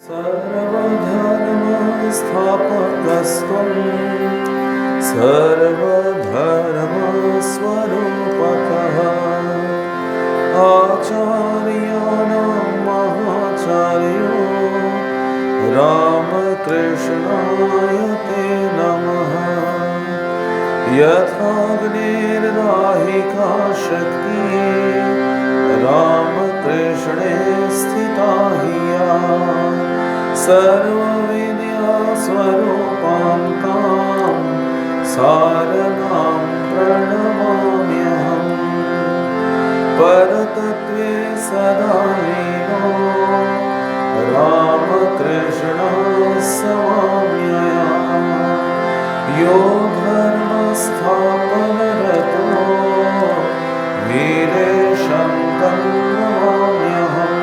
सर्वधर्मस्थापकस्त्वं सर्वधर्मस्वरूपकः आचार्याणां महाचार्यो रामकृष्णाय ते नमः। यथाग्निर्दाहिका शक्तिः रामकृष्णे स्थिता हि या सर्वविद्यास्वरूपां तां सारनां प्रणमाम्यहम्। परतत्त्वे सदा लीनो रामकृष्णः स्वाम्यहम्। यो धर्मस्थापनरतो वीरेशं तं नमाम्यहम्।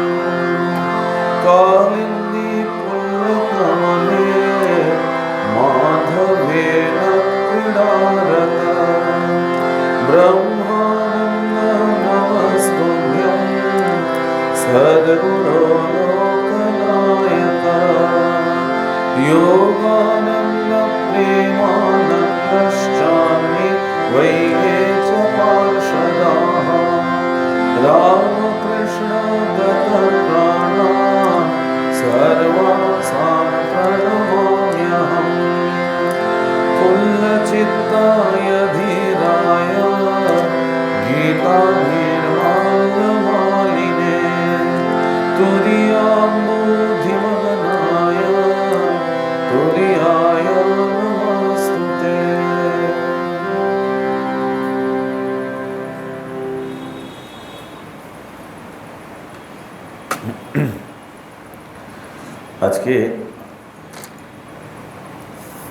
कालिन्दी पुल्लकमले माधवेन क्रीडारतः ब्रह्मानन्दं नमस्तुभ्यं सद्गुरो लोकनायकः। योगानन्दप्रेमानन्दश्चान्मे वैहे च पार्षदाः रामकृष्णगतप्राणान् सर्वासां प्रणमाम्यहम्। फुल्लचित्ताय धीराय गीतानिर्माल्यमालिने तुरीयाम्बुधिमगनाय तुरीयाय नमस्तुते। আজকে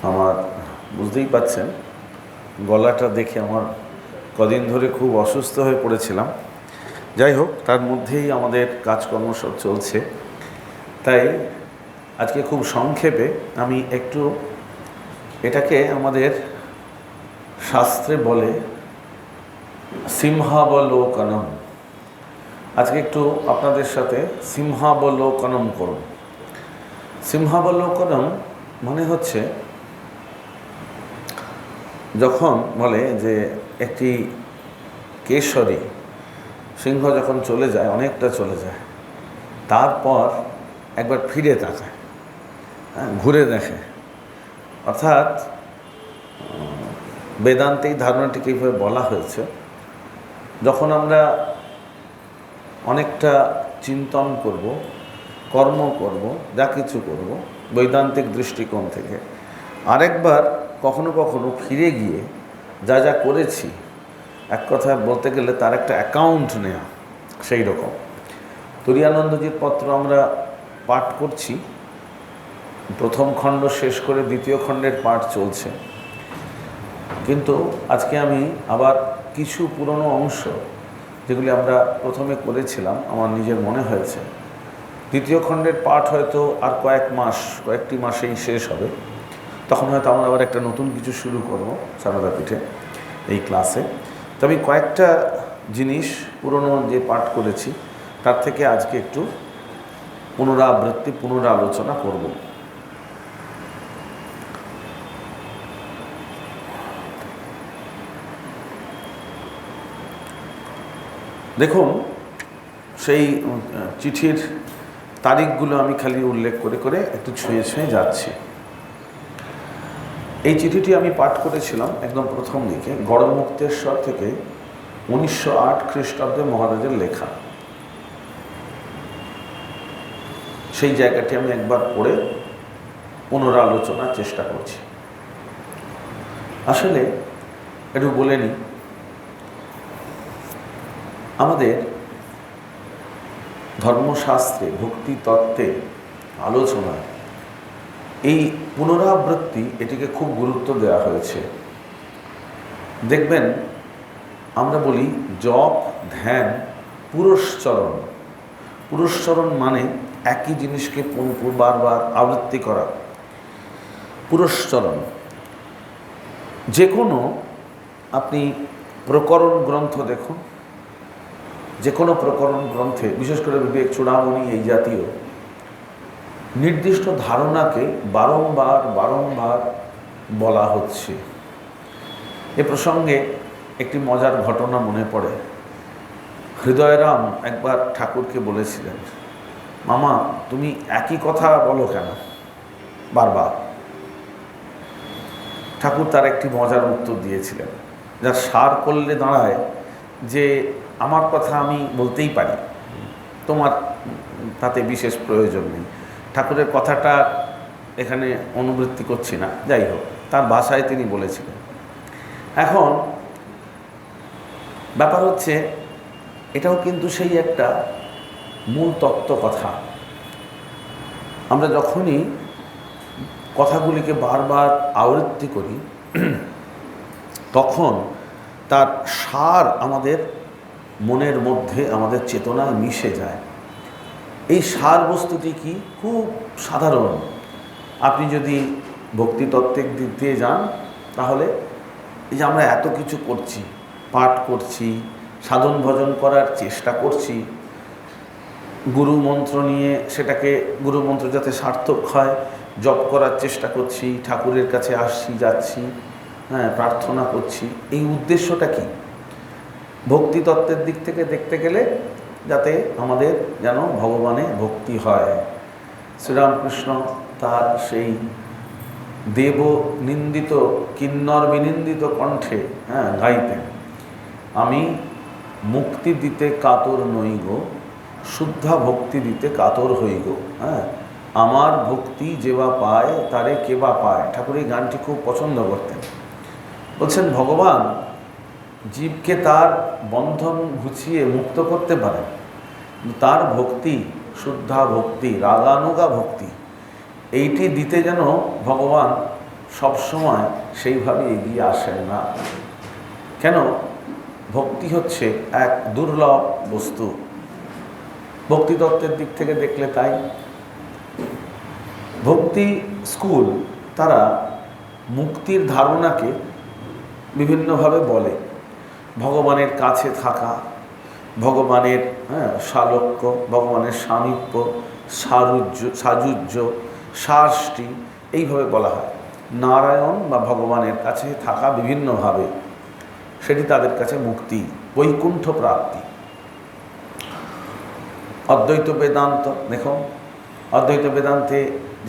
আমার বুঝতেই পাচ্ছেন গলাটা দেখে আমার কদিন ধরে খুব অসুস্থ হয়ে পড়েছিলাম। যাই হোক, তার মধ্যেই আমাদের কাজকর্ম সব চলছে, তাই আজকে খুব সংক্ষেপে আমি একটু এটাকে আমাদের শাস্ত্রে বলে সিংহাবলোকনম। আজকে একটু আপনাদের সাথে সিংহাবলোকনম করব। সিংহাবলোকনম মানে হচ্ছে যখন বলে যে একটি কেশরী সিংহ যখন চলে যায়, অনেকটা চলে যায়, তারপর একবার ফিরে তাকায়, ঘুরে দেখে। অর্থাৎ বেদান্তে এই ধারণাটিকে এইভাবে বলা হয়েছে, যখন আমরা অনেকটা চিন্তন করব, কর্ম করব, যা কিছু করব বৈদান্তিক দৃষ্টিকোণ থেকে, আরেকবার কখনো কখনো ফিরে গিয়ে যা যা করেছি, এক কথা বলতে গেলে তার একটা অ্যাকাউন্ট নেওয়া, সেই রকম। তুরীয়ানন্দজির পত্র আমরা পাঠ করছি, প্রথম খণ্ড শেষ করে দ্বিতীয় খণ্ডের পাঠ চলছে, কিন্তু আজকে আমি আবার কিছু পুরনো অংশ যেগুলি আমরা প্রথমে করেছিলাম, আমার নিজের মনে হয়েছে দ্বিতীয় খণ্ডের পাঠ হয়তো আর কয়েকটি মাসেই শেষ হবে, তখন হয়তো আমরা আবার একটা নতুন কিছু শুরু করব সারদাপীঠে এই ক্লাসে। তবে কয়েকটা জিনিস পুরনো যে পাঠ করেছি তার থেকে আজকে একটু পুনরালোচনা করব। দেখুন, সেই চিঠির তারিখগুলো আমি খালি উল্লেখ করে করে একটু ছুঁয়ে ছুঁয়ে যাচ্ছি। এই চিঠিটি আমি পাঠ করেছিলাম একদম প্রথম দিকে, গড়মুক্তেশ্বর থেকে 1908 খ্রিস্টাব্দে মহারাজের লেখা। সেই জায়গাটি আমি একবার পড়ে পুনরালোচনার চেষ্টা করছি। আসলে একটু বলে নিই, আমাদের ধর্মশাস্ত্রে ভক্তি তত্ত্বে আলোচনায় এই পুনরাবৃত্তি এটিকে খুব গুরুত্ব দেওয়া হয়েছে। দেখবেন আমরা বলি জপ, ধ্যান, পুরস্চরণ। পুরস্চরণ মানে একই জিনিসকে বারবার আবৃত্তি করা। পুরস্চরণ যে কোনো আপনি প্রকরণ গ্রন্থ দেখুন, যে কোনো প্রকরণ গ্রন্থে, বিশেষ করে বিবেক চূড়ামণি এই জাতীয় নির্দিষ্ট ধারণাকে বারংবার বারংবার বলা হচ্ছে। এ প্রসঙ্গে একটি মজার ঘটনা মনে পড়ে। হৃদয়রাম একবার ঠাকুরকে বলেছিলেন, মামা তুমি একই কথা বলো কেন বারবার? ঠাকুর তার একটি মজার উত্তর দিয়েছিলেন, যার সার করলে দাঁড়ায় যে আমার কথা আমি বলতেই পারি, তোমার তাতে বিশেষ প্রয়োজন নেই। ঠাকুরের কথাটা এখানে অনুবৃত্তি করছি না, যাই হোক, তার ভাষায় তিনি বলেছিলেন। এখন ব্যাপার হচ্ছে, এটাও কিন্তু সেই একটা মূল তত্ত্ব কথা। আমরা যখনই কথাগুলিকে বারবার আবৃত্তি করি তখন তার সার আমাদের মনের মধ্যে, আমাদের চেতনায় মিশে যায়। এই সার বস্তুটি কি খুব সাধারণ। আপনি যদি ভক্তিতত্ত্বের দিক দিয়ে যান তাহলে এই যে আমরা এত কিছু করছি, পাঠ করছি, সাধন ভজন করার চেষ্টা করছি, গুরু মন্ত্র নিয়ে সেটাকে গুরু মন্ত্র যাতে সার্থক হয় জপ করার চেষ্টা করছি, ঠাকুরের কাছে আসছি যাচ্ছি, প্রার্থনা করছি, এই উদ্দেশ্যটা কি? ভক্তিতত্ত্বের দিক থেকে দেখতে গেলে যাতে আমাদের যেন ভগবানে ভক্তি হয়। শ্রীরামকৃষ্ণ তার সেই দেব নিন্দিত কিন্নর বিনিন্দিত কণ্ঠে গাইতেন, আমি মুক্তি দিতে কাতর নই গো, শুদ্ধা ভক্তি দিতে কাতর হই গো। আমার ভক্তি যেবা পায় তারে কেবা পায়। ঠাকুর এই গানটি খুব পছন্দ করতেন। বলছেন ভগবান জীবকে তার বন্ধন ঘুচিয়ে মুক্ত করতে পারেন, তার ভক্তি, শুদ্ধা ভক্তি, রাগানুগা ভক্তি, এইটি দিতে যেন ভগবান সবসময় সেইভাবে এগিয়ে আসেন না। কেন? ভক্তি হচ্ছে এক দুর্লভ বস্তু। ভক্তিতত্ত্বের দিক থেকে দেখলে তাই। ভক্তি স্কুল তারা মুক্তির ধারণাকে বিভিন্নভাবে বলে। ভগবানের কাছে থাকা, ভগবানের সালোক্য, ভগবানের সামীপ্য, সাযুজ্য, সাষ্টি, এইভাবে বলা হয়। নারায়ণ বা ভগবানের কাছে থাকা বিভিন্নভাবে, সেটি তাদের কাছে মুক্তি, বৈকুণ্ঠ প্রাপ্তি। অদ্বৈত বেদান্ত দেখুন, অদ্বৈত বেদান্তে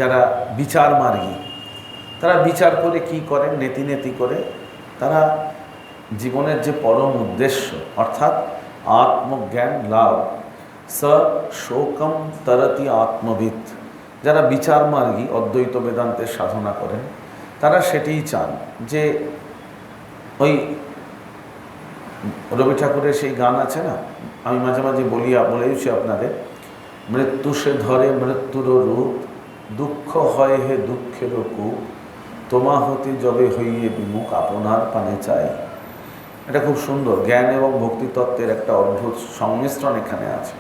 যারা বিচার মার্গী, তারা বিচার করে কি করেন? নেতি নেতি করে তারা জীবনের যে পরম উদ্দেশ্য অর্থাৎ আত্মজ্ঞান লাভ, স শোকম তরতি আত্মবিদ, যারা বিচার মার্গী অদ্বৈত বেদান্তের সাধনা করেন, তারা সেটিই চান। যে ওই রবি ঠাকুরের সেই গান আছে না, আমি মাঝে মাঝে বলেইছি আপনাদের, মৃত্যু সে ধরে মৃত্যুর রূপ, দুঃখ হয় হে দুঃখের কূপ, তোমা হতে যবে হইয়ে বিমুখ আপনার পানে চাই। এটা খুব সুন্দর, জ্ঞান এবং ভক্তিতত্ত্বের একটা অদ্ভুত সংমিশ্রণ এখানে আছে।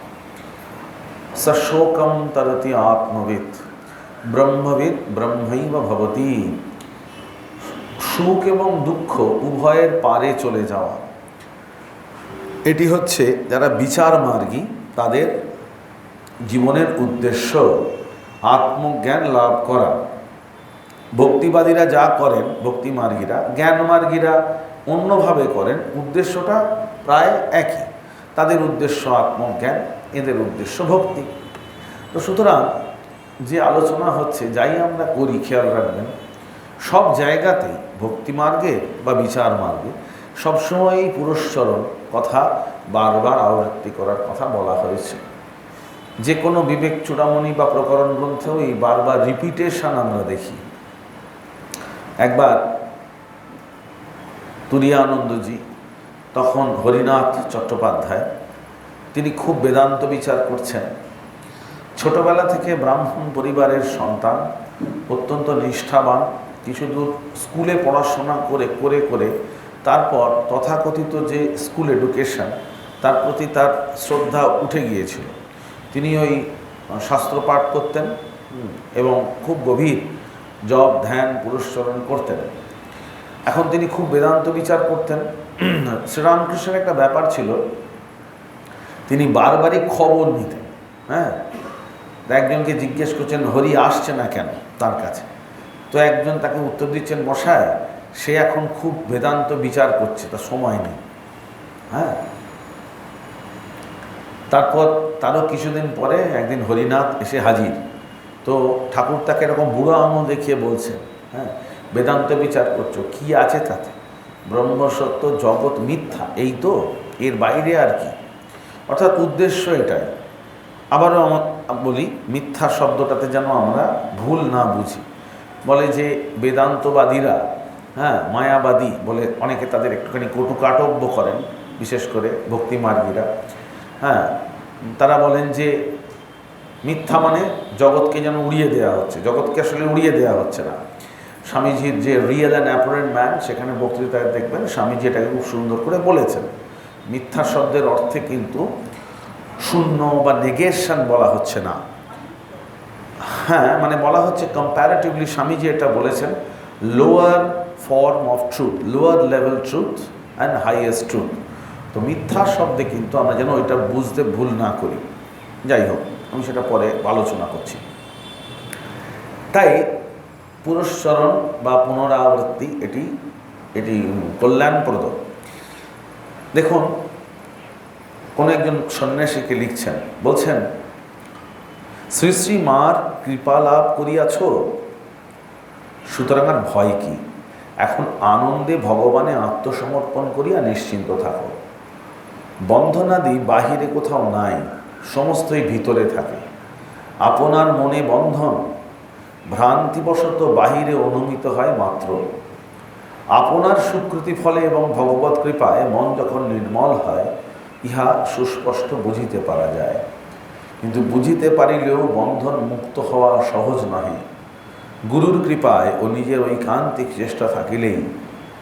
স শোকম তরতি আত্মবিদ, ব্রহ্মবিদ ব্রহ্মৈব ভবতি, সুখ এবং দুঃখ উভয়ের পারে চলে যাওয়া, এটি হচ্ছে যারা বিচার মার্গী তাদের জীবনের উদ্দেশ্য, আত্মজ্ঞান লাভ করা। ভক্তিবাদীরা যা করেন, ভক্তি মার্গীরা, জ্ঞান মার্গীরা অন্যভাবে করেন, উদ্দেশ্যটা প্রায় একই। তাদের উদ্দেশ্য আত্মজ্ঞান, এদের উদ্দেশ্য ভক্তি। তো সুতরাং যে আলোচনা হচ্ছে, যাই আমরা করি, খেয়াল রাখবেন সব জায়গাতেই ভক্তি মার্গে বা বিচার মার্গে সবসময়ই পুরস্চরণ কথা বারবার আবৃত্তি করার কথা বলা হয়েছে। যে কোনো বিবেক চূড়ামণি বা প্রকরণ গ্রন্থেও এই বারবার রিপিটেশন আমরা দেখি। একবার তুরীয়ানন্দজি, তখন হরিনাথ চট্টোপাধ্যায়, তিনি খুব বেদান্ত বিচার করছেন। ছোটবেলা থেকে ব্রাহ্মণ পরিবারের সন্তান, অত্যন্ত নিষ্ঠাবান, কিছুদূর স্কুলে পড়াশোনা করে করে করে তারপর তথাকথিত যে স্কুল এডুকেশন, তার প্রতি তার শ্রদ্ধা উঠে গিয়েছিল। তিনি ওই শাস্ত্র পাঠ করতেন এবং খুব গভীর জপ ধ্যান পুরস্চরণ করতেন। এখন তিনি খুব বেদান্ত বিচার করতেন। শ্রীরামকৃষ্ণের একটা ব্যাপার ছিল, তিনি বারবারই খবর নিতেন। একজনকে জিজ্ঞেস করছেন হরি আসছে না কেন তার কাছে। তো একজন তাকে উত্তর দিচ্ছেন, মশাই সে এখন খুব বেদান্ত বিচার করছে, তার সময় নেই। হ্যাঁ, তারপর তারও কিছুদিন পরে একদিন হরিনাথ এসে হাজির। তো ঠাকুর তাকে এরকম বুড়ো আঙুল দেখিয়ে বলছেন, হ্যাঁ বেদান্ত বিচার করছো, কি আছে তাতে? ব্রহ্মসত্য, জগৎ মিথ্যা, এই তো, এর বাইরে আর কি? অর্থাৎ উদ্দেশ্য এটাই। আবারও আমার বলি, মিথ্যা শব্দটাতে যেন আমরা ভুল না বুঝি। বলে যে বেদান্তবাদীরা, হ্যাঁ মায়াবাদী বলে অনেকে তাদের একটুখানি কটুকাটব্য করেন, বিশেষ করে ভক্তিমার্গীরা। হ্যাঁ, তারা বলেন যে মিথ্যা মানে জগৎকে যেন উড়িয়ে দেওয়া হচ্ছে। জগৎকে আসলে উড়িয়ে দেওয়া হচ্ছে না। স্বামীজির যে রিয়েল অ্যান্ড অ্যাপারেন্ট ম্যান, সেখানে বক্তৃতায় দেখবেন স্বামীজি এটাকে খুব সুন্দর করে বলেছেন। মিথ্যা শব্দের অর্থে কিন্তু শূন্য বা নেগেশন বলা হচ্ছে না। হ্যাঁ, মানে বলা হচ্ছে কম্প্যারেটিভলি, স্বামীজি এটা বলেছেন, lower form of truth, lower level truth and highest truth. তো মিথ্যা শব্দে কিন্তু আমরা যেন ওইটা বুঝতে ভুল না করি। যাই হোক, আমি সেটা পরে আলোচনা করছি। তাই পুরস্চরণ বা পুনরাবৃত্তি এটি কল্যাণপ্রদ। দেখুন, কোনো একজন সন্ন্যাসীকে লিখছেন, বলছেন, শ্রী শ্রী মার কৃপা লাভ করিয়াছ, সুতরাং আর ভয় কি? এখন আনন্দে ভগবানে আত্মসমর্পণ করিয়া নিশ্চিন্ত থাকো। বন্ধনাদি বাহিরে কোথাও নাই, সমস্তই ভিতরে থাকে। আপনার মনে বন্ধন ভ্রান্তিবশত বাহিরে অনুমিত হয় মাত্র। আপনার সুকৃতি ফলে এবং ভগবৎ কৃপায় মন যখন নির্মল হয়, ইহা সুস্পষ্ট বুঝিতে পারা যায়। কিন্তু বুঝিতে পারিলেও বন্ধন মুক্ত হওয়া সহজ নহে। গুরুর কৃপায় ও নিজের ঐকান্তিক চেষ্টা থাকিলেই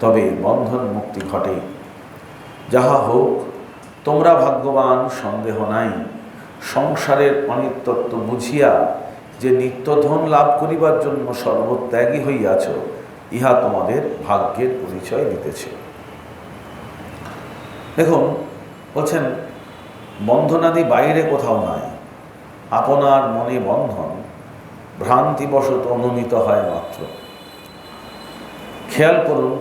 তবে বন্ধন মুক্তি ঘটে। যাহা হোক, তোমরা ভাগ্যবান, সন্দেহ নাই। সংসারের অনিত্যত্ব বুঝিয়া যে নিত্যধন লাভ করিবার জন্য সর্বত্যাগী হইয়াছ, ইহা তোমাদের ভাগ্যের পরিচয় দিতেছে। দেখুন, বলছেন বন্ধনাদি বাইরে কোথাও নাই, আপনার মনে বন্ধন ভ্রান্তিবশত অনুমিত হয় মাত্র। খেয়াল করুন,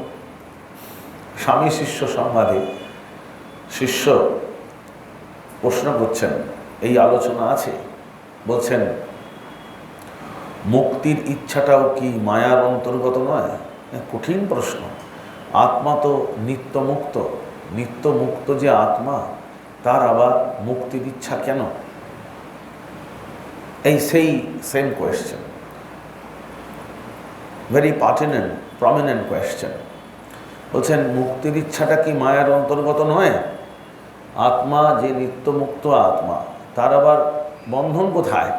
স্বামী শিষ্য সংবাদে শিষ্য প্রশ্ন করছেন, এই আলোচনা আছে, বলছেন মুক্তির ইচ্ছাটাও কি মায়ার অন্তর্গত নয়? কঠিন প্রশ্ন। আত্মা তো নিত্যমুক্ত, নিত্যমুক্ত যে আত্মা, তার আবার মুক্তির ইচ্ছা কেন? এই same question, very pertinent, prominent question. বলছেন মুক্তির ইচ্ছাটা কি মায়ার অন্তর্গত নয়? আত্মা যে নিত্যমুক্ত আত্মা, তার আবার বন্ধন কোথায়?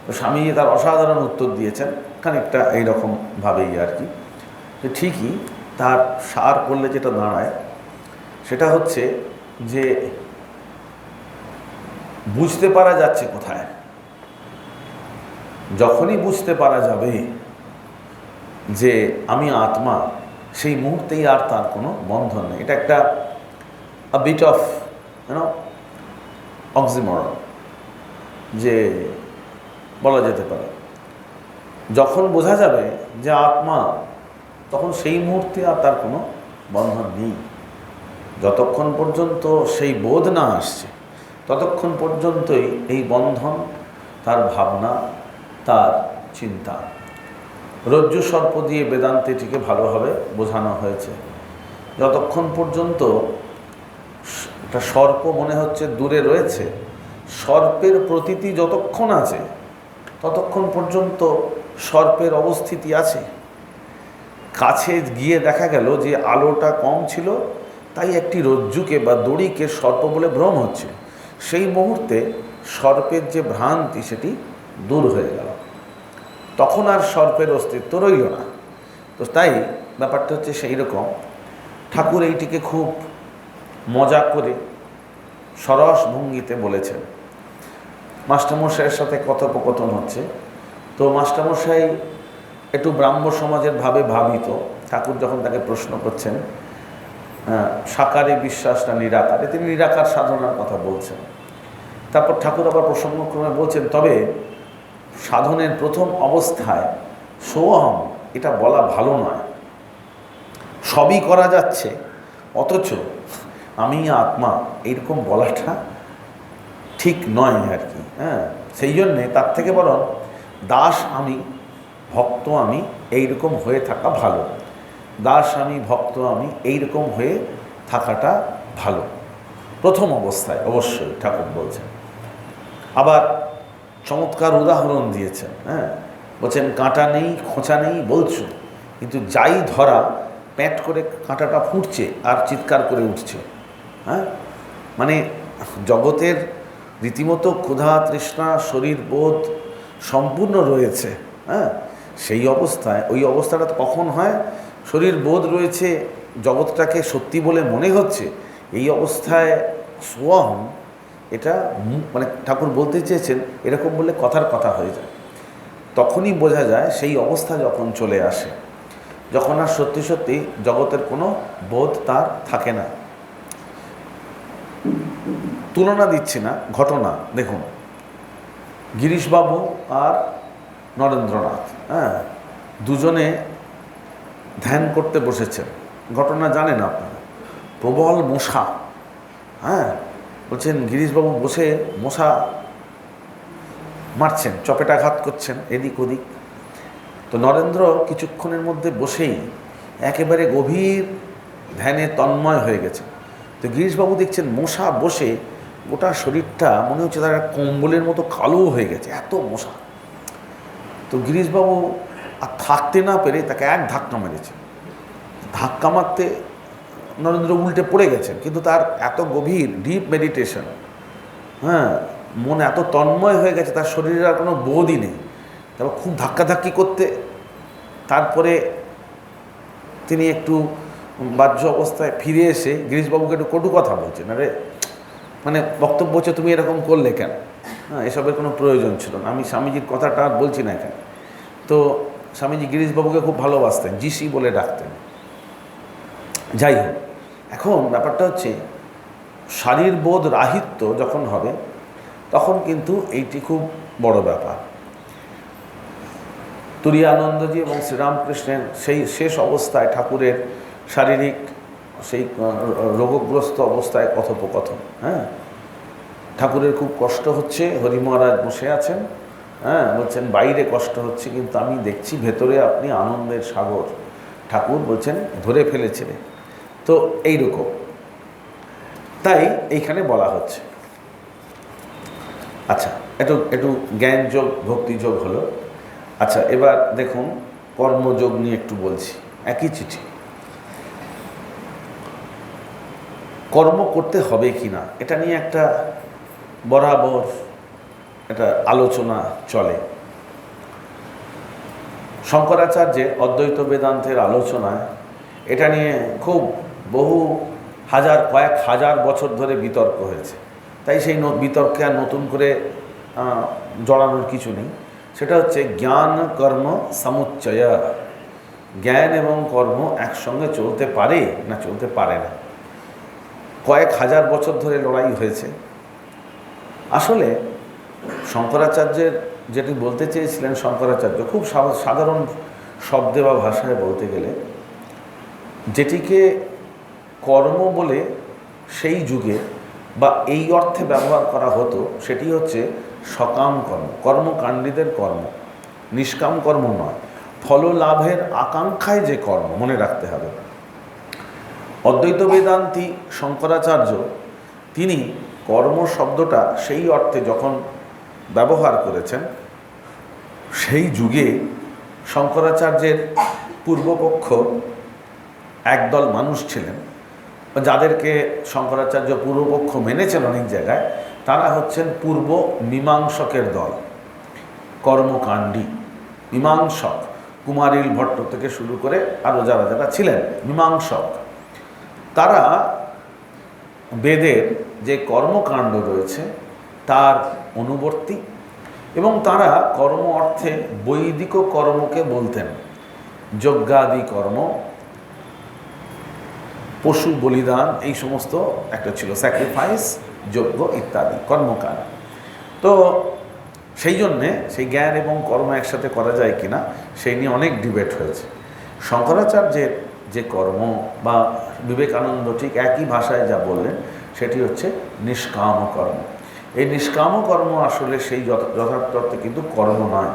তো স্বামীজি তার অসাধারণ উত্তর দিয়েছেন, খানিকটা এইরকমভাবেই আর কি, যে ঠিকই তার সার করলে যেটা দাঁড়ায় সেটা হচ্ছে যে বুঝতে পারা যাচ্ছে কোথায়। যখনই বুঝতে পারা যাবে যে আমি আত্মা, সেই মুহূর্তেই আর তার কোনো বন্ধন নেই। এটা একটা বিট অফ অক্সিমরন, যে বলা যেতে পারে যখন বোঝা যাবে যে আত্মা, তখন সেই মুহূর্তে আর তার কোনো বন্ধন নেই। যতক্ষণ পর্যন্ত সেই বোধ না আসছে, ততক্ষণ পর্যন্তই এই বন্ধন, তার ভাবনা, তার চিন্তা। রজ্জু সর্প দিয়ে বেদান্তেটিকে ভালোভাবে বোঝানো হয়েছে। যতক্ষণ পর্যন্ত একটা সর্প মনে হচ্ছে দূরে রয়েছে, সর্পের প্রতীতি যতক্ষণ আছে, ততক্ষণ পর্যন্ত সর্পের অবস্থিতি আছে। কাছে গিয়ে দেখা গেল যে আলোটা কম ছিল, তাই একটি রজ্জুকে বা দড়িকে সর্প বলে ভ্রম হচ্ছে। সেই মুহূর্তে সর্পের যে ভ্রান্তি, সেটি দূর হয়ে গেল, তখন আর সর্পের অস্তিত্ব রইল না। তো তাই ব্যাপারটা হচ্ছে সেই রকম। ঠাকুর এইটিকে খুব মজা করে সরস ভঙ্গিতে বলেছেন। মাস্টারমশাইয়ের সাথে কথোপকথন হচ্ছে, তো মাস্টারমশাই একটু ব্রাহ্ম সমাজের ভাবিত। ঠাকুর যখন তাকে প্রশ্ন করছেন সাকারে বিশ্বাস না নিরাকারে, তিনি নিরাকার সাধনার কথা বলছেন। তারপর ঠাকুর আবার প্রসঙ্গক্রমে বলছেন, তবে সাধনের প্রথম অবস্থায় সোহম এটা বলা ভালো নয়। সবই করা যাচ্ছে অথচ আমি আত্মা এইরকম বলাটা ঠিক নয় আর কি। হ্যাঁ, সেই জন্যে তার থেকে বরং দাস আমি ভক্ত আমি এইরকম হয়ে থাকা ভালো। দাস আমি ভক্ত আমি এইরকম হয়ে থাকাটা ভালো প্রথম অবস্থায়, অবশ্যই ঠাকুর বলছেন। আবার চমৎকার উদাহরণ দিয়েছেন। হ্যাঁ, বলছেন কাঁটা নেই খোঁচা নেই বলছো, কিন্তু যাই ধরা প্যাট করে কাঁটাটা ফুটছে আর চিৎকার করে উঠছে। হ্যাঁ, মানে জগতের রীতিমতো ক্ষুধা তৃষ্ণা শরীর বোধ সম্পূর্ণ রয়েছে। হ্যাঁ, সেই অবস্থায়, ওই অবস্থাটা কখন হয়? শরীর বোধ রয়েছে, জগৎটাকে সত্যি বলে মনে হচ্ছে, এই অবস্থায় সোহম এটা মানে ঠাকুর বলতে চেয়েছেন এরকম বলে কথার কথা হয়ে যায়। তখনই বোঝা যায় সেই অবস্থা যখন চলে আসে, যখন আর সত্যি সত্যি জগতের কোনো বোধ তার থাকে না। তুলনা দিচ্ছি না, ঘটনা দেখুন, গিরিশবাবু আর নরেন্দ্রনাথ, হ্যাঁ, দুজনে ধ্যান করতে বসেছেন। ঘটনা জানেন আপনারা, প্রবল মশা। হ্যাঁ, বলছেন গিরিশবাবু বসে মশা মারছেন, চপেটাঘাত করছেন এদিক ওদিক। তো নরেন্দ্র কিছুক্ষণের মধ্যে বসেই একেবারে গভীর ধ্যানে তন্ময় হয়ে গেছে। তো গিরিশবাবু দেখছেন মশা বসে গোটা শরীরটা মনে হচ্ছে তার কম্বলের মতো কালো হয়ে গেছে, এত মশা। তো গিরিশবাবু আর থাকতে না পেরে তাকে এক ধাক্কা মেরেছে। ধাক্কা মারতে নরেন্দ্র উল্টে পড়ে গেছেন, কিন্তু তার এত গভীর ডিপ মেডিটেশন, হ্যাঁ, মন এত তন্ময় হয়ে গেছে, তার শরীরের আর কোনো বোধই নেই। তারপর খুব ধাক্কাধাক্কি করতে, তারপরে তিনি একটু বাহ্য অবস্থায় ফিরে এসে গিরিশবাবুকে একটু কটু কথা বলছেন, আরে মানে বক্তব্য হচ্ছে তুমি এরকম করলে কেন? হ্যাঁ, এসবের কোনো প্রয়োজন ছিল না। আমি স্বামীজির কথাটা আর বলছি না এখানে। তো স্বামীজি গিরিশবাবুকে খুব ভালোবাসতেন, জিসি বলে ডাকতেন। যাই হোক, এখন ব্যাপারটা হচ্ছে শারীর বোধ রাহিত্য যখন হবে তখন কিন্তু এইটি খুব বড় ব্যাপার। তুরীয়ানন্দজি এবং শ্রীরামকৃষ্ণের সেই শেষ অবস্থায় ঠাকুরের শারীরিক সেই রোগগ্রস্ত অবস্থায় কথোপকথন। হ্যাঁ, ঠাকুরের খুব কষ্ট হচ্ছে, হরি মহারাজ বসে আছেন। হ্যাঁ, বলছেন বাইরে কষ্ট হচ্ছে কিন্তু আমি দেখছি ভেতরে আপনি আনন্দের সাগর। ঠাকুর বলছেন ধরে ফেলেছে। তো এইরকম, তাই এইখানে বলা হচ্ছে। আচ্ছা, একটু একটু জ্ঞানযোগ ভক্তিযোগ হলো। আচ্ছা, এবার দেখুন কর্মযোগ নিয়ে একটু বলছি। একই চিঠি, কর্ম করতে হবে কি না এটা নিয়ে একটা বরাবর একটা আলোচনা চলে। শঙ্করাচার্যের অদ্বৈত বেদান্তের আলোচনায় এটা নিয়ে খুব বহু হাজার কয়েক হাজার বছর ধরে বিতর্ক হয়েছে। তাই সেই বিতর্কে আর নতুন করে জড়ানোর কিছু নেই। সেটা হচ্ছে জ্ঞান কর্ম সমুচ্চয়, জ্ঞান এবং কর্ম একসঙ্গে চলতে পারে না চলতে পারে না। কয়েক হাজার বছর ধরে লড়াই হয়েছে। আসলে শঙ্করাচার্যের যেটি বলতে চেয়েছিলেন, শঙ্করাচার্য খুব সাধারণ শব্দে বা ভাষায় বলতে গেলে যেটিকে কর্ম বলে সেই যুগে বা এই অর্থে ব্যবহার করা হতো সেটি হচ্ছে সকাম কর্ম, কর্মকাণ্ডীদের কর্ম, নিষ্কাম কর্ম নয়। ফললাভের আকাঙ্ক্ষায় যে কর্ম, মনে রাখতে হবে। অদ্বৈত বেদান্তি শঙ্করাচার্য তিনি কর্ম শব্দটা সেই অর্থে যখন ব্যবহার করেছেন, সেই যুগে শঙ্করাচার্যের পূর্বপক্ষ একদল মানুষ ছিলেন যাদেরকে শঙ্করাচার্য পূর্বপক্ষ মেনেছেন অনেক জায়গায়। তারা হচ্ছেন পূর্ব মীমাংসকের দল, কর্মকাণ্ডী মীমাংসক। কুমারিল ভট্ট থেকে শুরু করে আরও যারা যারা ছিলেন মীমাংসক, তারা বেদের যে কর্মকাণ্ড রয়েছে তার অনুবর্তী, এবং তারা কর্ম অর্থে বৈদিক কর্মকে বলতেন। যজ্ঞাদি কর্ম, পশু বলিদান, এই সমস্ত একটা ছিল, স্যাক্রিফাইস, যজ্ঞ ইত্যাদি কর্মকাণ্ড। তো সেই জন্যে সেই জ্ঞান এবং কর্ম একসাথে করা যায় কিনা সেই নিয়ে অনেক ডিবেট হয়েছে। শঙ্করাচার্যের যে কর্ম বা বিবেকানন্দ ঠিক একই ভাষায় যা বললেন সেটি হচ্ছে নিষ্কাম কর্ম। এই নিষ্কাম কর্ম আসলে সেই যথার্থ অর্থে কিন্তু কর্ম নয়।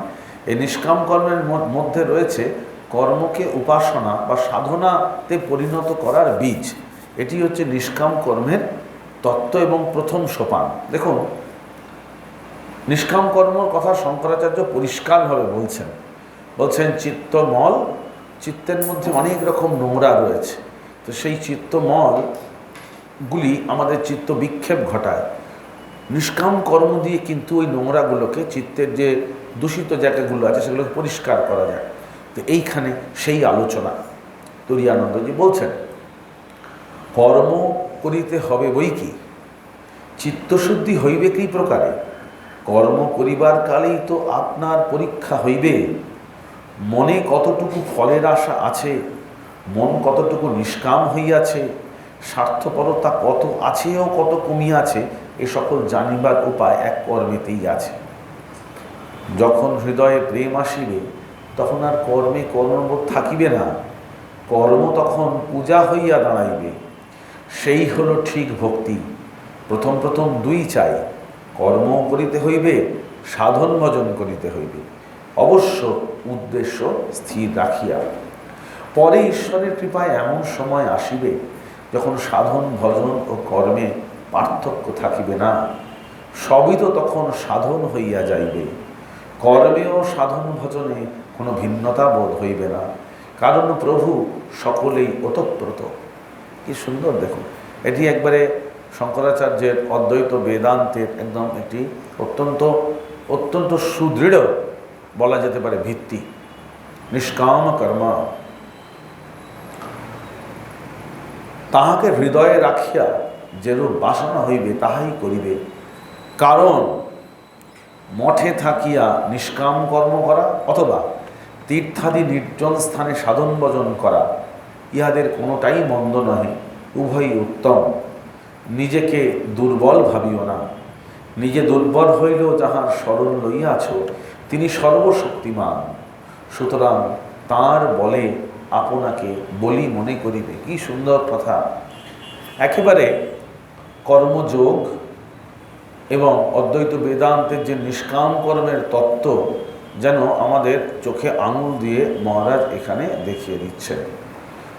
এই নিষ্কাম কর্মের মধ্যে রয়েছে কর্মকে উপাসনা বা সাধনাতে পরিণত করার বীজ। এটি হচ্ছে নিষ্কাম কর্মের তত্ত্ব এবং প্রথম সোপান। দেখুন, নিষ্কাম কর্মর কথা শঙ্করাচার্য পরিষ্কারভাবে বলছেন চিত্তমল, চিত্তের মধ্যে অনেক রকম নোংরা রয়েছে। তো সেই চিত্তমলগুলি আমাদের চিত্ত বিক্ষেপ ঘটায়। নিষ্কাম কর্ম দিয়ে কিন্তু ওই নোংরাগুলোকে, চিত্তের যে দূষিত জায়গাগুলো আছে সেগুলোকে পরিষ্কার করা যায়। তো এইখানে সেই আলোচনা তুরীয়ানন্দজি বলছেন, কর্ম করিতে হবে বই কি, চিত্তশুদ্ধি হইবে কি প্রকারে, কর্ম করিবার কালেই তো আপনার পরীক্ষা হইবে, মনে কতটুকু ফলের আশা আছে, মন কতটুকু নিষ্কাম হইয়াছে, স্বার্থপরতা কত আছে ও কত কমিয়াছে, এ সকল জানিবার উপায় এক কর্মেতেই আছে। যখন হৃদয়ে প্রেম আসিবে তখন আর কর্মে কর্মবোধ থাকিবে না, কর্ম তখন পূজা হইয়া দাঁড়াইবে। সেই হলো ঠিক ভক্তি। প্রথম প্রথম দুই চাই, কর্ম করিতে হইবে, সাধন ভজন করিতে হইবে, অবশ্য উদ্দেশ্য স্থির রাখিয়া। পরে ঈশ্বরের কৃপায় এমন সময় আসিবে যখন সাধন ভজন ও কর্মে পার্থক্য থাকিবে না, সবই তো তখন সাধন হইয়া যাইবে। কর্মে ও সাধন ভজনে কোনো ভিন্নতা বোধ হইবে না, কারণ প্রভু সকলেই ওতপ্রোত। কি সুন্দর দেখুন, এটি একবারে শঙ্করাচার্যের অদ্বৈত বেদান্তের একদম একটি অত্যন্ত সুদৃঢ় বলা যেতে পারে ভিত্তি। নিষ্কাম কর্মা তাহাকে হৃদয়ে রাখিয়া যেরূপ বাসনা হইবে তাহাই করিবে। কারণ মঠে থাকিয়া নিষ্কাম কর্ম করা অথবা তীর্থাদি নির্জন স্থানে সাধন ভজন করা, ইহাদের কোনোটাই মন্দ নহে, উভয়ই উত্তম। নিজেকে দুর্বল ভাবিও না, নিজে দুর্বল হইলেও যাহার স্মরণ লইয়াছ তিনি সর্বশক্তিমান, সুতরাং তাঁর বলে আপনাকে বলি মনে করিবে। কি সুন্দর কথা! একেবারে কর্মযোগ এবং অদ্বৈত বেদান্তের যে নিষ্কাম কর্মের তত্ত্ব যেন আমাদের চোখে আঙুল দিয়ে মহারাজ এখানে দেখিয়ে দিচ্ছেন।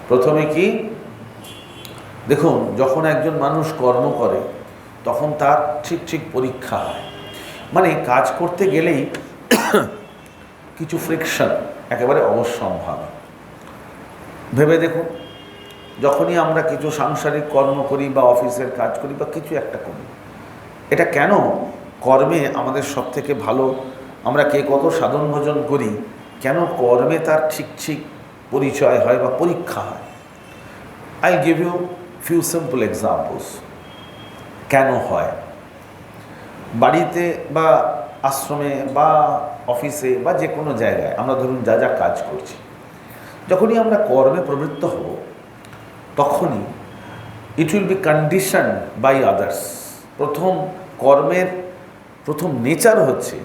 প্রথমে কি দেখুন, যখন একজন মানুষ কর্ম করে তখন তার ঠিক পরীক্ষা হয়। মানে কাজ করতে গেলেই কিছু ফ্রিকশন একেবারে অবশ্যম্ভাবী। ভেবে দেখুন, যখনই আমরা কিছু সাংসারিক কর্ম করি বা অফিসের কাজ করি বা কিছু একটা করি, এটা কেন কর্মে আমাদের সব থেকে ভালো, আমরা কে কত সাধন ভজন করি, কেন কর্মে তার ঠিক পরিচয় হয় বা পরীক্ষা হয়? I give you few simple examples. কেন হয়? বাড়িতে বা আশ্রমে বা অফিসে বা যে কোনো জায়গায় আমরা ধরুন যা কাজ করছি, যখনই আমরা কর্মে প্রবৃত্ত হব তখনই it will be conditioned by others. প্রথম কর্মের প্রথম নেচার হচ্ছে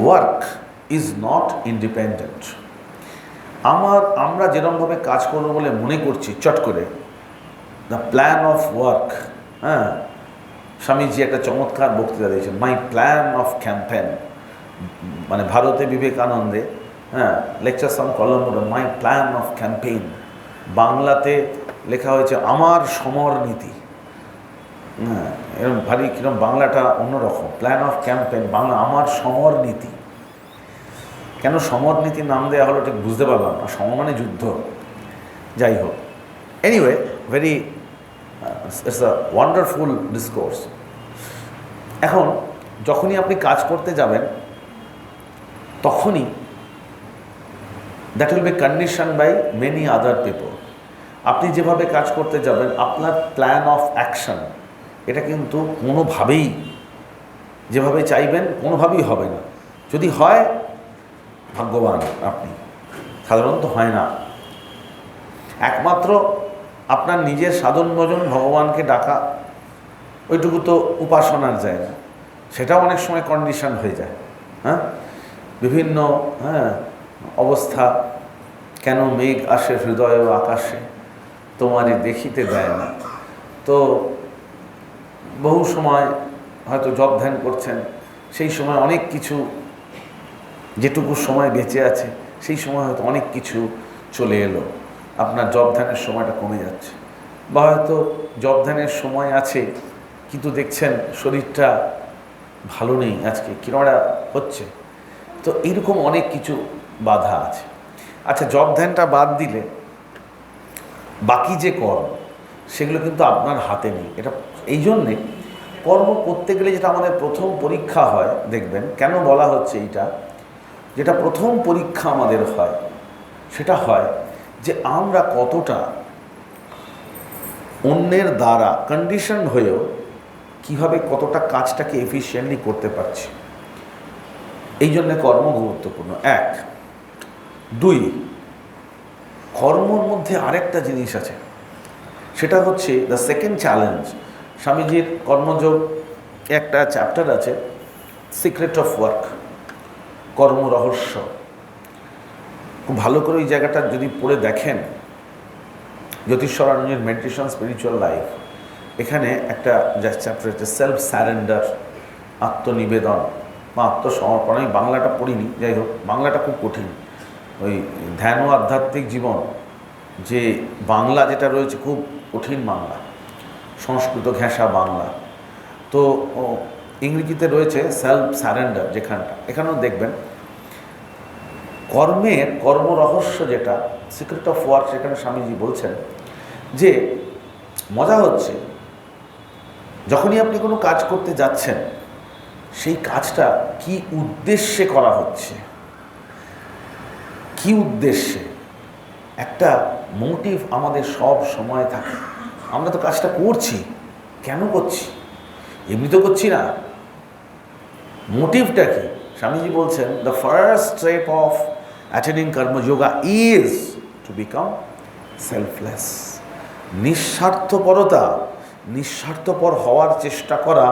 ওয়ার্ক ইজ নট ইন্ডিপেন্ডেন্ট। আমরা যেরকমভাবে কাজ করবো বলে মনে করছি চট করে, the plan of work, Swamiji একটা চমৎকার বক্তৃতা দিয়েছেন, মাই প্ল্যান অফ ক্যাম্পেন, মানে ভারতে বিবেকানন্দে lectures on Colombo, my plan of campaign. বাংলাতে লেখা হয়েছে আমার সমর নীতি। এরকম ভারী কিরকম বাংলাটা অন্যরকম। প্ল্যান অফ ক্যাম্পেইন, বাংলা আমার সমর নীতি। কেন সমর নীতির নাম দেওয়া হলো ঠিক বুঝতে পারলাম না। সমর মানে যুদ্ধ, যাই হোক। Anyway, very it's a wonderful discourse. এখন যখনই আপনি কাজ করতে যাবেন তখনই that will be condition by many other people. আপনি যেভাবে কাজ করতে যাবেন, আপনার প্ল্যান অফ অ্যাকশন, এটা কিন্তু কোনোভাবেই যেভাবে চাইবেন কোনোভাবেই হবে না। যদি হয় ভাগ্যবান আপনি, সাধারণত হয় না। একমাত্র আপনার নিজের সাধন ভজন, ভগবানকে ডাকা, ওইটুকু তো উপাসনার জায়গা, সেটাও অনেক সময় কন্ডিশন হয়ে যায়। হ্যাঁ, বিভিন্ন অবস্থা, কেন মেঘ আসে হৃদয় ও আকাশে তোমারই দেখিতে দেয় না। তো বহু সময় হয়তো জপ ধ্যান করছেন, সেই সময় অনেক কিছু, যেটুকু সময় বেঁচে আছে সেই সময় হয়তো অনেক কিছু চলে এলো, আপনার জপ ধ্যানের সময়টা কমে যাচ্ছে। বা হয়তো জপ ধ্যানের সময় আছে কিন্তু দেখছেন শরীরটা ভালো নেই, আজকে কিরকম হচ্ছে। তো এইরকম অনেক কিছু বাধা আছে। আচ্ছা, জপ ধ্যানটা বাদ দিলে বাকি যে কর্ম, সেগুলো কিন্তু আপনার হাতে নেই। এটা এই জন্যে কর্ম করতে গেলে যেটা আমাদের প্রথম পরীক্ষা হয়, দেখবেন কেন বলা হচ্ছে এইটা, যেটা প্রথম পরীক্ষা আমাদের হয় সেটা হয় যে আমরা কতটা অন্যের দ্বারা কন্ডিশন হয়েও কীভাবে কতটা কাজটাকে এফিশিয়েন্টলি করতে পারছি। এই জন্যে কর্ম গুরুত্বপূর্ণ। 1, 2, কর্মর মধ্যে আরেকটা জিনিস আছে, সেটা হচ্ছে দ্য সেকেন্ড চ্যালেঞ্জ। স্বামীজির কর্মযোগ একটা চ্যাপ্টার আছে, সিক্রেট অফ ওয়ার্ক, কর্ম রহস্য। খুব ভালো করে ওই জায়গাটা যদি পড়ে দেখেন, জ্যোতিষ্বরানন্দের মেডিটেশন স্পিরিচুয়াল লাইফ, এখানে একটা চ্যাপ্টার হচ্ছে সেলফ স্যারেন্ডার, আত্মনিবেদন বা আত্মসমর্পণ। আমি বাংলাটা পড়িনি, যাই হোক বাংলাটা খুব কঠিন। ওই ধ্যান ও আধ্যাত্মিক জীবন যে বাংলা যেটা রয়েছে খুব কঠিন বাংলা, সংস্কৃত ঘেঁষা বাংলা। তো ইংরেজিতে রয়েছে সেলফ স্যারেন্ডার, যেখানটা এখানেও দেখবেন কর্মের কর্মরহস্য যেটা সিক্রেট অফ ওয়ার্ক, সেখানে স্বামীজি বলছেন যে মজা হচ্ছে যখনই আপনি কোনো কাজ করতে যাচ্ছেন, সেই কাজটা কি উদ্দেশ্যে করা হচ্ছে, কি উদ্দেশ্যে, একটা মোটিভ আমাদের সব সময় থাকে। আমরা তো কাজটা করছি, কেন করছি? এমনি তো করছি না, মোটিভটা কি? স্বামীজি বলছেন the first step of attaining karma yoga is to become selfless. নিঃস্বার্থপরতা, নিঃস্বার্থপর হওয়ার চেষ্টা করা,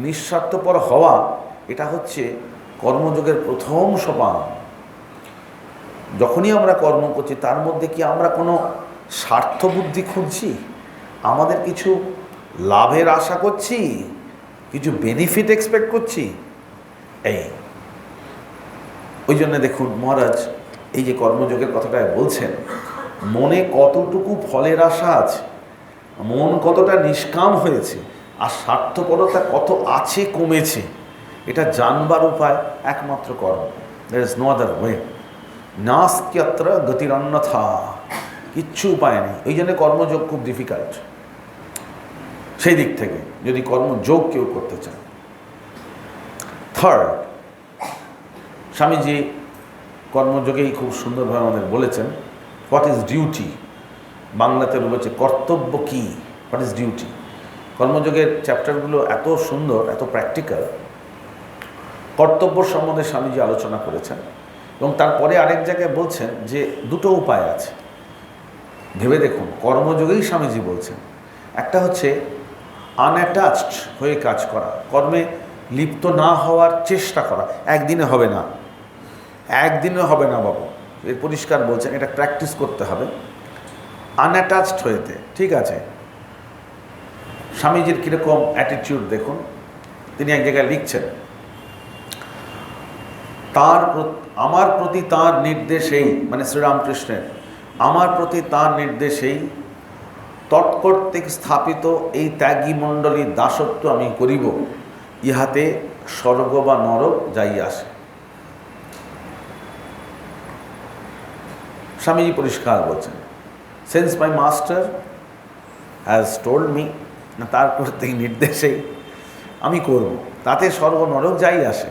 নিঃস্বার্থপর হওয়া, এটা হচ্ছে কর্মযোগের প্রথম সোপান। যখনই আমরা কর্ম করছি তার মধ্যে কি আমরা কোনো স্বার্থবুদ্ধি খুঁজছি, আমাদের কিছু লাভের আশা করছি, কিছু বেনিফিট এক্সপেক্ট করছি? ওই জন্য দেখুন মহারাজ এই যে কর্মযোগের কথাটা বলছেন, মনে কতটুকু ফলের আশা আছে, মন কতটা নিষ্কাম হয়েছে, আর স্বার্থপরতা কত আছে কমেছে, এটা জানবার উপায় একমাত্র কর্ম। There is no other way. নাস্ত্যত্র গতিরন্যথা, কিচ্ছু উপায় নেই। এই জন্য কর্মযোগ খুব ডিফিকাল্ট সেই দিক থেকে, যদি কর্মযোগ কেউ করতে চায়। থার্ড, স্বামীজি কর্মযোগেই খুব সুন্দরভাবে আমাদের বলেছেন হোয়াট ইজ ডিউটি। বাংলাতে রয়েছে কর্তব্য কী, হোয়াট ইজ ডিউটি। কর্মযোগের চ্যাপ্টারগুলো এত সুন্দর, এত প্র্যাকটিক্যাল। কর্তব্য সম্বন্ধে স্বামীজি আলোচনা করেছেন এবং তারপরে আরেক জায়গায় বলছেন যে দুটো উপায় আছে। ভেবে দেখুন, কর্মযোগেই স্বামীজি বলছেন, একটা হচ্ছে আনঅ্যাটাচড হয়ে কাজ করা, কর্মে লিপ্ত না হওয়ার চেষ্টা করা। একদিনে হবে না, একদিনে হবে না বাবু, এর পরিষ্কার বলছেন, এটা প্র্যাকটিস করতে হবে আনঅ্যাটাচড হয়েতে। ঠিক আছে, স্বামীজির কীরকম অ্যাটিটিউড দেখুন। তিনি এক জায়গায় লিখছেন, আমার প্রতি তাঁর নির্দেশেই, মানে শ্রীরামকৃষ্ণের, আমার প্রতি তাঁর নির্দেশেই তৎকর্তৃক স্থাপিত এই ত্যাগী মণ্ডলীর দাসত্ব আমি করিব, ইহাতে স্বর্গ বা নরক যাই আসে। স্বামীজি পরিষ্কার বলছেন, since my master has told me, না তার কর্তৃক নির্দেশেই আমি করব, তাতে স্বর্গ নরক যাই আসে,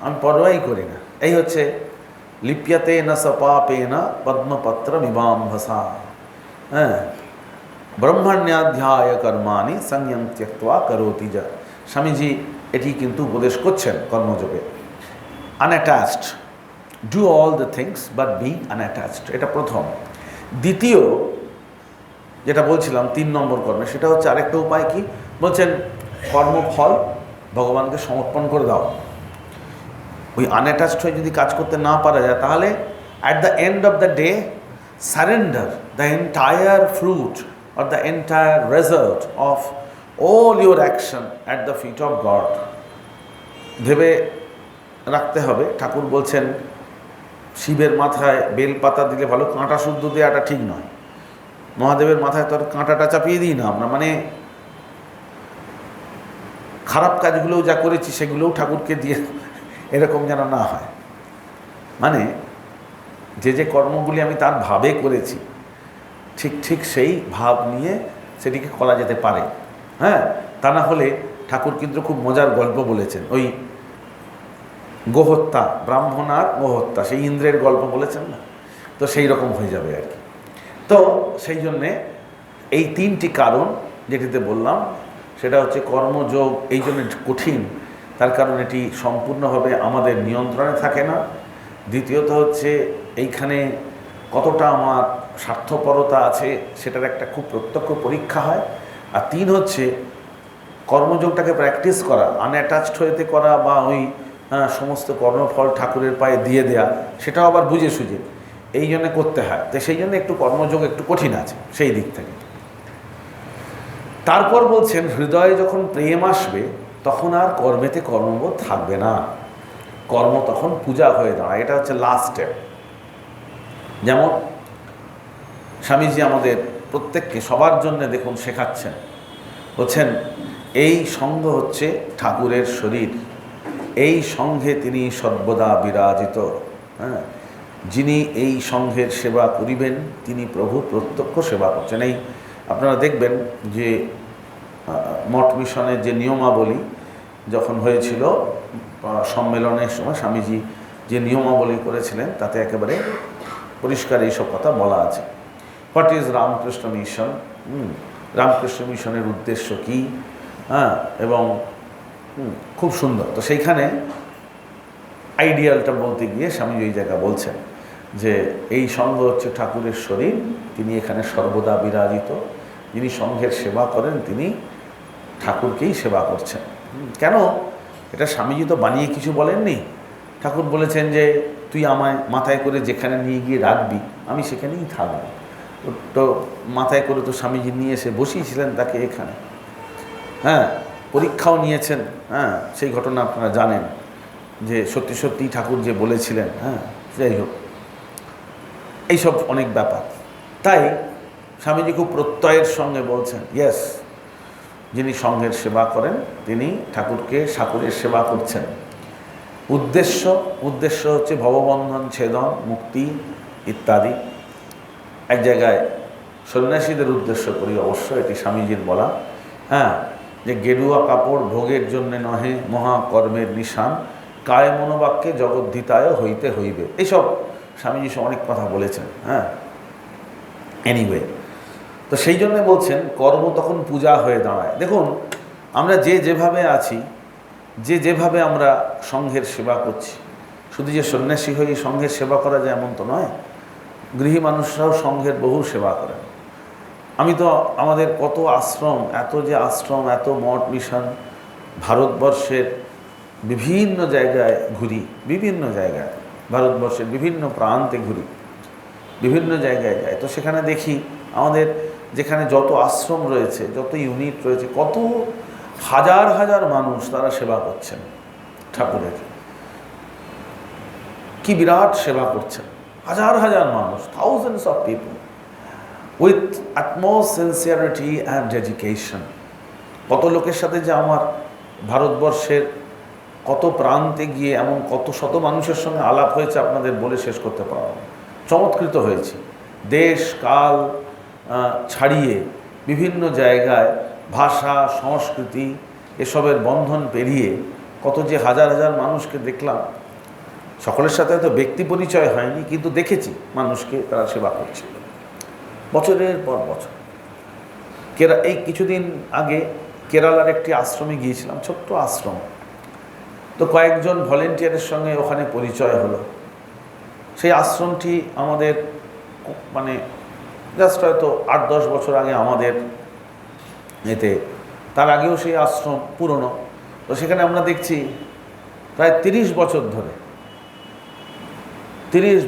আমি পরোয়াই করি না। এই হচ্ছে লিপ্যতে না সপাপে না পদ্মপত্র মিবাম্ভসা, হ্যাঁ, ব্রহ্মণ্যাধ্যায় কর্মাণি সংযম ত্যক্ত্বা করোতি যা। স্বামীজি এটি কিন্তু উপদেশ করছেন কর্মযোগে। Unattached, do all the things but be unattached, এটা প্রথম। দ্বিতীয় যেটা বলছিলাম 3 নম্বর কর্মে, সেটা হচ্ছে আরেকটা উপায় কি বলছেন, কর্মফল ভগবানকে সমর্পণ করে দাও। ওই আনঅ্যাটাচড হয়ে যদি কাজ করতে না পারা যায়, তাহলে at the end of the day surrender the entire fruit or the entire result of all your action at the feet of God। ভেবে রাখতে হবে, ঠাকুর বলছেন শিবের মাথায় বেলপাতা দিলে ভালো, কাঁটা শুদ্ধ দেওয়াটা ঠিক নয়। মহাদেবের মাথায় তো আর কাঁটাটা চাপিয়ে দিই না আমরা, মানে খারাপ কাজগুলোও যা করেছি সেগুলোও ঠাকুরকে দিয়ে এরকম যেন না হয়। মানে যে যে কর্মগুলি আমি তার ভাবে করেছি, ঠিক ঠিক সেই ভাব নিয়ে সেটিকে করা যেতে পারে। হ্যাঁ, তা না হলে ঠাকুর কিন্তু খুব মজার গল্প বলেছেন, ওই গোহত্যা, ব্রাহ্মণ আর গোহত্যা, সেই ইন্দ্রের গল্প বলেছেন না, তো সেই রকম হয়ে যাবে আর কি। তো সেই জন্যে এই তিনটি কারণ যেটিতে বললাম, সেটা হচ্ছে কর্মযোগ এই জন্য কঠিন, তার কারণ এটি সম্পূর্ণভাবে আমাদের নিয়ন্ত্রণে থাকে না। দ্বিতীয়ত হচ্ছে এইখানে কতটা আমার স্বার্থপরতা আছে সেটার একটা খুব প্রত্যক্ষ পরীক্ষা হয়। আর তিন হচ্ছে কর্মযোগটাকে প্র্যাকটিস করা, আনঅ্যাটাচড হইতে করা বা ওই সমস্ত কর্মফল ঠাকুরের পায়ে দিয়ে দেয়া, সেটাও আবার বুঝে সুঝে এই জন্য করতে হয়। তো সেই জন্য একটু কর্মযোগ একটু কঠিন আছে সেই দিক থেকে। তারপর বলছেন হৃদয়ে যখন প্রেম আসবে তখন আর কর্মেতে কর্মবোধ থাকবে না, কর্ম তখন পূজা হয়ে দাঁড়ায়। এটা হচ্ছে লাস্ট স্টেপ। যেমন স্বামীজি আমাদের প্রত্যেককে সবার জন্য দেখুন শেখাচ্ছেন, বলছেন এই সঙ্ঘ হচ্ছে ঠাকুরের শরীর, এই সঙ্ঘে তিনি সর্বদা বিরাজিত। হ্যাঁ, যিনি এই সঙ্ঘের সেবা করিবেন তিনি প্রভু প্রত্যক্ষ সেবা করছেন। এই আপনারা দেখবেন যে মঠ মিশনের যে নিয়মাবলী যখন হয়েছিল সম্মেলনের সময় স্বামীজি যে নিয়মাবলী করেছিলেন তাতে একেবারে পরিষ্কার এইসব কথা বলা আছে। What is Ramakrishna mission, Ramakrishna মিশনের উদ্দেশ্য কী, হ্যাঁ, এবং খুব সুন্দর। তো সেইখানে আইডিয়ালটা বলতে গিয়ে স্বামীজি ওই জায়গা বলছেন যে এই সঙ্ঘ হচ্ছে ঠাকুরের শরীর, তিনি এখানে সর্বদা বিরাজিত, যিনি সঙ্ঘের সেবা করেন তিনি ঠাকুরকেই সেবা করছেন। কেন? এটা স্বামীজি তো বানিয়ে কিছু বলেননি, ঠাকুর বলেছেন যে তুই আমায় মাথায় করে যেখানে নিয়ে গিয়ে রাখবি আমি সেখানেই থাকবো। তো মাথায় করে তো স্বামীজি নিয়ে এসে বসিয়েছিলেন তাকে এখানে। হ্যাঁ, পরীক্ষাও নিয়েছেন। হ্যাঁ, সেই ঘটনা আপনারা জানেন যে সত্যি সত্যি ঠাকুর যে বলেছিলেন। হ্যাঁ, যাই হোক, এইসব অনেক ব্যাপার। তাই স্বামীজি খুব প্রত্যয়ের সঙ্গে বলছেন ইয়েস, যিনি সঙ্ঘের সেবা করেন তিনি ঠাকুরের সেবা করছেন। উদ্দেশ্য হচ্ছে ভববন্ধন ছেদন, মুক্তি ইত্যাদি। এক জায়গায় সন্ন্যাসীদের উদ্দেশ্য করি অবশ্য, এটি স্বামীজির বলা। হ্যাঁ, যে গেরুয়া কাপড় ভোগের জন্যে নহে মহাকর্মের নিশান, কায় মনোবাক্যে জগদ্ধিতায় হইতে হইবে। এইসব স্বামীজি অনেক কথা বলেছেন। হ্যাঁ, এনিওয়ে, তো সেই জন্য বলছেন কর্ম তখন পূজা হয়ে দাঁড়ায়। দেখুন আমরা যেভাবে আছি, যেভাবে আমরা সঙ্ঘের সেবা করছি, শুধু যে সন্ন্যাসী হয়ে সঙ্ঘের সেবা করা যায় এমন তো নয়, গৃহী মানুষরাও সঙ্ঘের বহু সেবা করেন। আমি তো আমাদের কত আশ্রম, এত মঠ মিশন ভারতবর্ষের বিভিন্ন জায়গায় ঘুরি, বিভিন্ন জায়গায় ভারতবর্ষের বিভিন্ন প্রান্তে ঘুরি, বিভিন্ন জায়গায় যাই, তো সেখানে দেখি আমাদের যেখানে যত আশ্রম রয়েছে, যত ইউনিট রয়েছে, কত হাজার হাজার মানুষ তারা সেবা করছেন ঠাকুরের। কি বিরাট সেবা করছেন, হাজার হাজার মানুষ, thousands of people with utmost sincerity and dedication। কত লোকের সাথে যে আমার ভারতবর্ষের কত প্রান্তে গিয়ে এমন কত শত মানুষের সঙ্গে আলাপ হয়েছে আপনাদের বলে শেষ করতে পারব না। চমৎকৃত হয়েছি, দেশ কাল ছাড়িয়ে বিভিন্ন জায়গায় ভাষা সংস্কৃতি এসবের বন্ধন পেরিয়ে কত যে হাজার হাজার মানুষকে দেখলাম। সকলের সাথে হয়তো ব্যক্তি পরিচয় হয়নি, কিন্তু দেখেছি মানুষকে তারা সেবা করছে বছরের পর বছর। এই কিছুদিন আগে কেরালার একটি আশ্রমে গিয়েছিলাম, ছোট্ট আশ্রম। তো কয়েকজন ভলেন্টিয়ারের সঙ্গে ওখানে পরিচয় হলো। সেই আশ্রমটি আমাদের মানে জাস্ট হয়তো 8-10 বছর আগে আমাদের এতে তার আগেও সেই আশ্রম পুরনো। তো সেখানে আমরা দেখছি প্রায় 30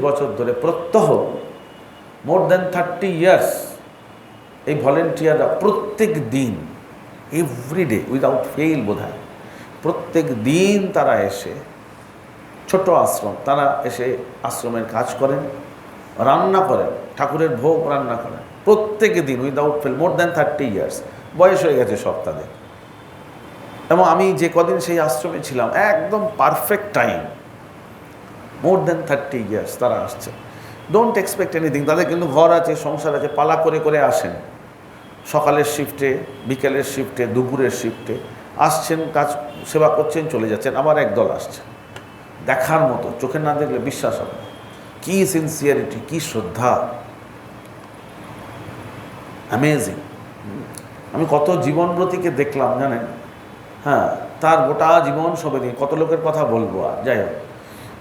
বছর ধরে প্রত্যহ মোর দ্যান 30 ইয়ার্স এই ভলেন্টিয়াররা প্রত্যেক দিন, এভরিডে উইদাউট ফেইল বোধহয়, প্রত্যেক দিন তারা এসে, ছোট আশ্রম, তারা এসে আশ্রমের কাজ করেন, রান্না করেন, ঠাকুরের ভোগ রান্না করেন প্রত্যেক দিন without fail, more than 30 years. বয়স হয়ে গেছে সব তাদের। এবং আমি যে কদিন সেই আশ্রমে ছিলাম, একদম perfect time, more than 30 years তারা আসছে। Don't expect anything. তাদের কিন্তু ঘর আছে, সংসার আছে, পালা করে করে আসেন, সকালের শিফটে, বিকেলের শিফটে, দুপুরের শিফটে আসছেন, কাজ সেবা করছেন, চলে যাচ্ছেন, আবার একদল আসছেন। দেখার মতো, চোখে না দেখলে বিশ্বাস হবে না। কী সিনসিয়ারিটি, কী শ্রদ্ধা, অ্যামেজিং। আমি কত জীবনব্রতীকে দেখলাম জানেন, হ্যাঁ, তার গোটা জীবন সবে দিন, কত লোকের কথা বলবো আর, যাই হোক।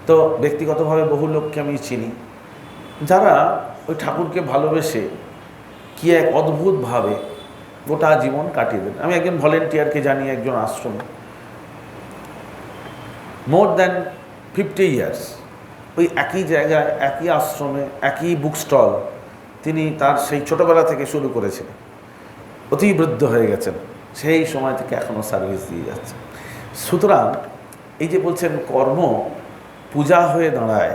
তো ব্যক্তিগতভাবে বহু লোককে আমি চিনি যারা ওই ঠাকুরকে ভালোবেসে কি এক অদ্ভুতভাবে গোটা জীবন কাটিয়ে দেন। আমি একজন ভলেন্টিয়ারকে জানি, একজন আশ্রমে মোর দ্যান 50 ইয়ার্স ওই একই জায়গায়, একই আশ্রমে, একই বুক স্টল, তিনি তার সেই ছোটোবেলা থেকে শুরু করেছিলেন, অতি বৃদ্ধ হয়ে গেছেন, সেই সময় থেকে এখনও সার্ভিস দিয়ে যাচ্ছে। সুতরাং এই যে বলছেন কর্ম পূজা হয়ে দাঁড়ায়,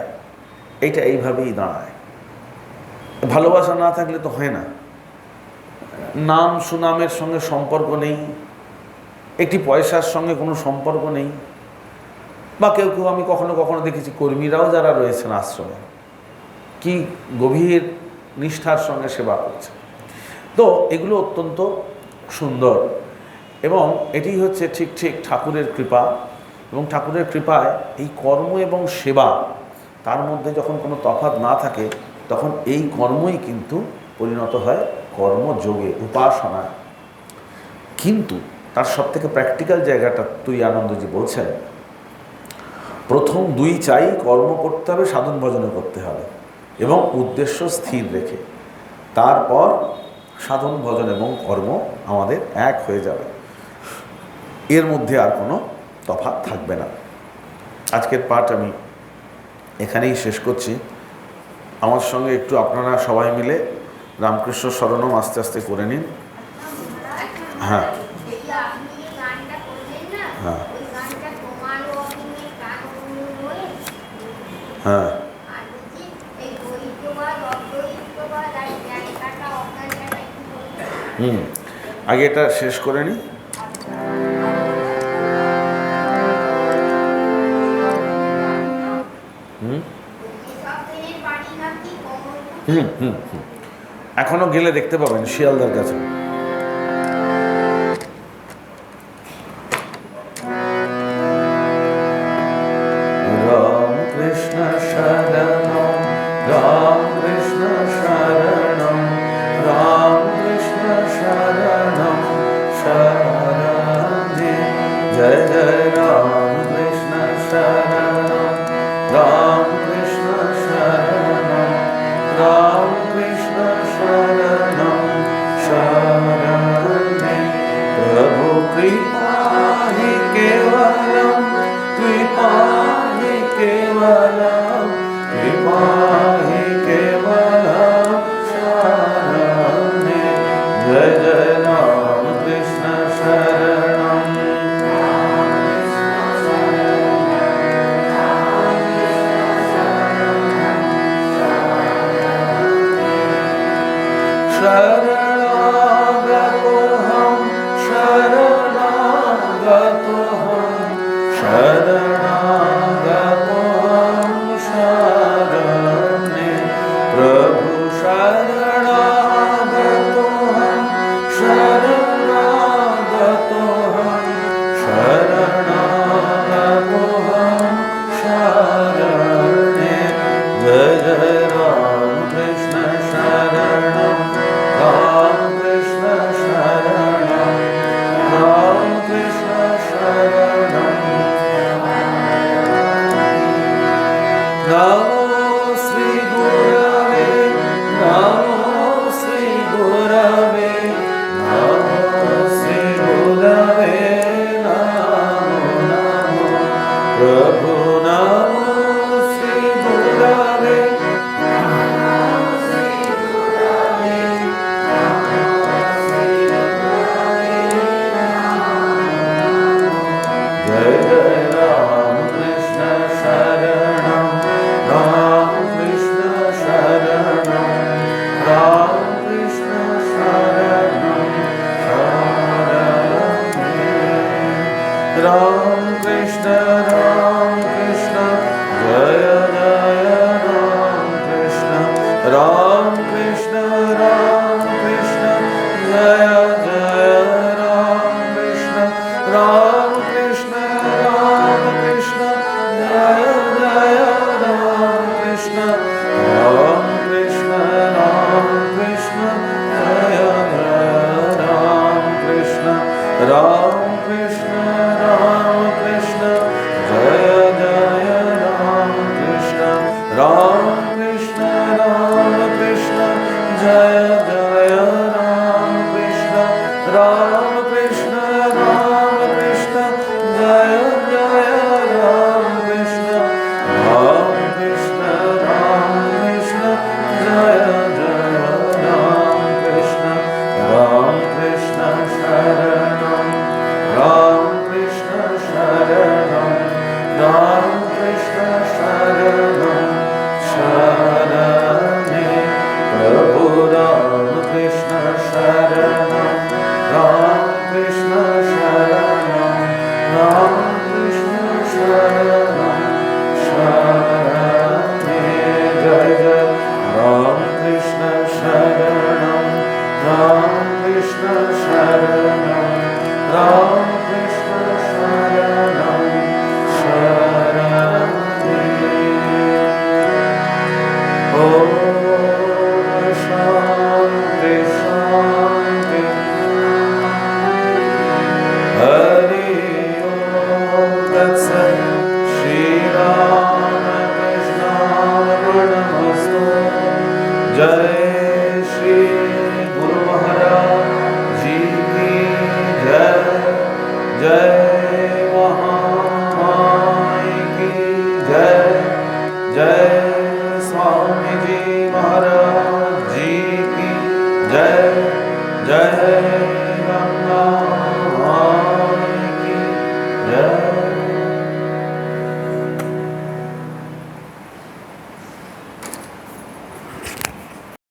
এইটা এইভাবেই দাঁড়ায়। ভালোবাসা না থাকলে তো হয় না। নাম সুনামের সঙ্গে সম্পর্ক নেই, একটি পয়সার সঙ্গে কোনো সম্পর্ক নেই। বা কেউ কেউ আমি কখনো কখনো দেখেছি, কর্মীরাও যারা রয়েছেন আশ্রমে, কি গভীর নিষ্ঠার সঙ্গে সেবা করছে। তো এগুলো অত্যন্ত সুন্দর, এবং এটি হচ্ছে ঠিক ঠিক ঠাকুরের কৃপা। এবং ঠাকুরের কৃপায় এই কর্ম এবং সেবা, তার মধ্যে যখন কোনো তফাৎ না থাকে, তখন এই কর্মই কিন্তু পরিণত হয় কর্মযোগে, উপাসনায়। কিন্তু তার সবথেকে প্র্যাকটিক্যাল জায়গাটা তুই আনন্দজি বলছেন, প্রথম দুই চাই, কর্ম করতে হবে, সাধন ভজনও করতে হবে, এবং উদ্দেশ্য স্থির রেখে, তারপর সাধন ভজন এবং কর্ম আমাদের এক হয়ে যাবে, এর মধ্যে আর কোনো তফাৎ থাকবে না। আজকের পাঠ আমি এখানেই শেষ করছি। আমার সঙ্গে একটু আপনারা সবাই মিলে রামকৃষ্ণ শরণম আস্তে আস্তে করে নিন। হ্যাঁ হ্যাঁ হ্যাঁ, আগে এটা শেষ করে নিই। এখনো গেলে দেখতে পাবেন শিয়ালদার কাছে। রাম কৃষ্ণ শরণম, রাম কৃষ্ণ শরণম, রাম কৃষ্ণ শরণম শরণে, জয় জয় রাম কৃষ্ণ শরণম, রাম কৃষ্ণ শরণম, রাম কৃষ্ণ শরণম শরণে। প্রভু কৃপা হি কেবলম, কৃপা হি কেবলম, কৃপা হি কেবলম শরণে, জয় জয় Ram Krishna শরণম। Ram Krishna Jaya Jaya Ram Krishna Jaya Jaya Ram Krishna Jaya Jaya Ram Krishna Ram Krishna Jaya Jaya Ram Krishna Ram Krishna Jaya Jaya Ram Krishna Ram Krishna Jaya Jaya Ram Krishna Ram Krishna Jaya Jaya Ram Krishna Ram Krishna Sharanam Ram Krishna Sharanam Ram Krishna Sharanam Sharane Prabhu Ram Krishna Sharanam Ram Krishna Sharanam Ram Krishna Sharanam Sharane Jai Jai Ram Krishna Sharanam Ram Krishna Sharanam Ram Krishna Sharanam Sharane Om Shanti Shanti Hari Om Tat Sat Shri Rama Krishna Arpanastu Jai Shri Guru Maharaj Ji Ki Jai Jai Mahamai Ki Jai Jai Swami Ji Maharaj Ji Ki Jai